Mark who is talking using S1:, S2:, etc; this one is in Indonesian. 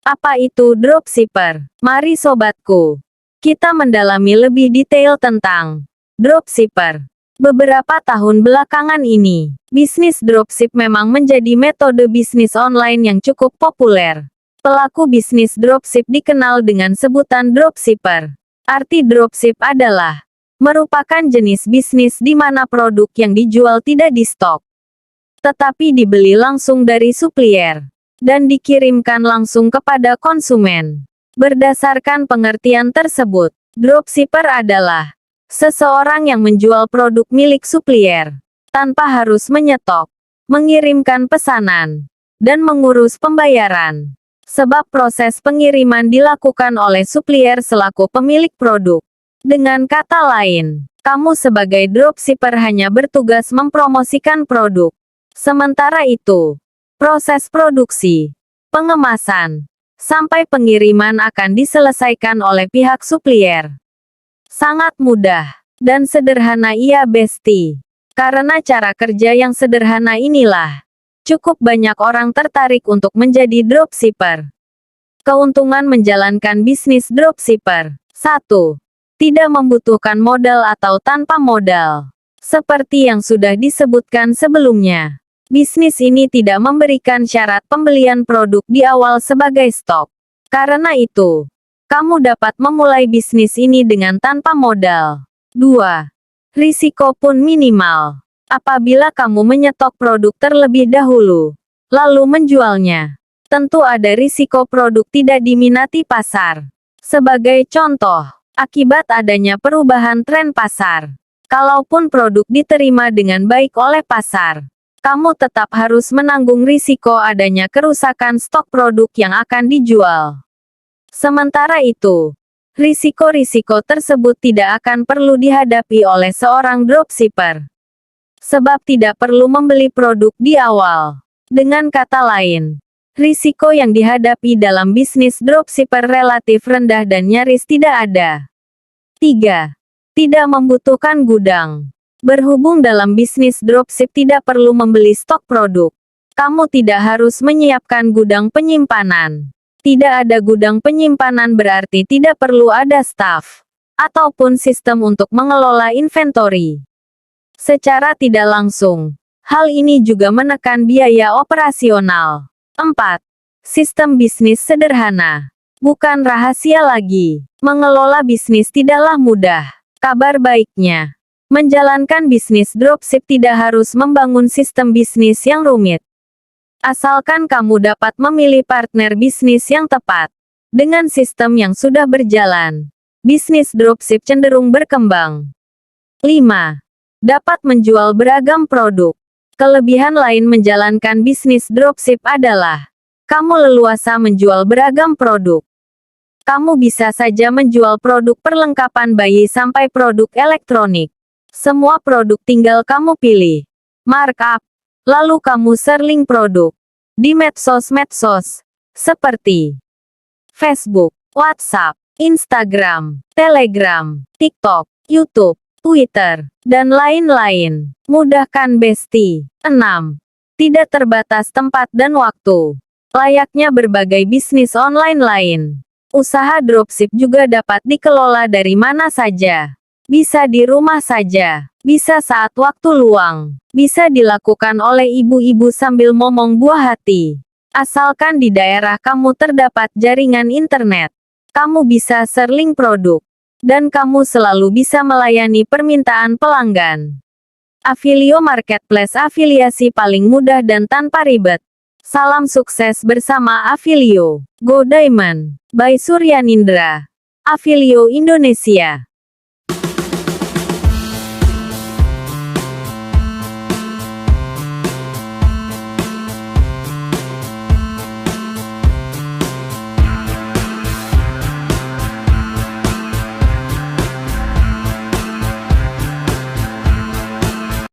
S1: Apa itu dropshipper? Mari sobatku, kita mendalami lebih detail tentang dropshipper. Beberapa tahun belakangan ini, bisnis dropship memang menjadi metode bisnis online yang cukup populer. Pelaku bisnis dropship dikenal dengan sebutan dropshipper. Arti dropship adalah merupakan jenis bisnis di mana produk yang dijual tidak di stok, tetapi dibeli langsung dari supplier dan dikirimkan langsung kepada konsumen. Berdasarkan pengertian tersebut, dropshipper adalah seseorang yang menjual produk milik supplier tanpa harus menyetok, mengirimkan pesanan, dan mengurus pembayaran. Sebab proses pengiriman dilakukan oleh supplier selaku pemilik produk. Dengan kata lain, kamu sebagai dropshipper hanya bertugas mempromosikan produk. Sementara itu, proses produksi, pengemasan, sampai pengiriman akan diselesaikan oleh pihak supplier. Sangat mudah dan sederhana ya besti. Karena cara kerja yang sederhana inilah, cukup banyak orang tertarik untuk menjadi dropshipper. Keuntungan menjalankan bisnis dropshipper. 1. Tidak membutuhkan modal atau tanpa modal. Seperti yang sudah disebutkan sebelumnya, bisnis ini tidak memberikan syarat pembelian produk di awal sebagai stok. Karena itu, kamu dapat memulai bisnis ini dengan tanpa modal. 2. Risiko pun minimal. Apabila kamu menyetok produk terlebih dahulu, lalu menjualnya, tentu ada risiko produk tidak diminati pasar. Sebagai contoh, akibat adanya perubahan tren pasar, kalaupun produk diterima dengan baik oleh pasar, kamu tetap harus menanggung risiko adanya kerusakan stok produk yang akan dijual. Sementara itu, risiko-risiko tersebut tidak akan perlu dihadapi oleh seorang dropshipper. Sebab tidak perlu membeli produk di awal. Dengan kata lain, risiko yang dihadapi dalam bisnis dropshipper relatif rendah dan nyaris tidak ada. 3. Tidak membutuhkan gudang. Berhubung dalam bisnis dropship tidak perlu membeli stok produk, kamu tidak harus menyiapkan gudang penyimpanan. Tidak ada gudang penyimpanan berarti tidak perlu ada staf ataupun sistem untuk mengelola inventory. Secara tidak langsung, hal ini juga menekan biaya operasional. 4. Sistem bisnis sederhana. Bukan rahasia lagi. Mengelola bisnis tidaklah mudah. Kabar baiknya, menjalankan bisnis dropship tidak harus membangun sistem bisnis yang rumit. Asalkan kamu dapat memilih partner bisnis yang tepat. Dengan sistem yang sudah berjalan, bisnis dropship cenderung berkembang. 5. Dapat menjual beragam produk. Kelebihan lain menjalankan bisnis dropship adalah, kamu leluasa menjual beragam produk. Kamu bisa saja menjual produk perlengkapan bayi sampai produk elektronik. Semua produk tinggal kamu pilih, markup, lalu kamu sharing produk di medsos-medsos seperti Facebook, WhatsApp, Instagram, Telegram, TikTok, YouTube, Twitter, dan lain-lain. Mudahkan besti. 6. Tidak terbatas tempat dan waktu. Layaknya berbagai bisnis online lain, usaha dropship juga dapat dikelola dari mana saja. Bisa di rumah saja, bisa saat waktu luang, bisa dilakukan oleh ibu-ibu sambil ngomong buah hati. Asalkan di daerah kamu terdapat jaringan internet, kamu bisa sharing produk, dan kamu selalu bisa melayani permintaan pelanggan. Affilio Marketplace, afiliasi paling mudah dan tanpa ribet. Salam sukses bersama Affilio. Go Diamond by Suryanindra. Affilio Indonesia.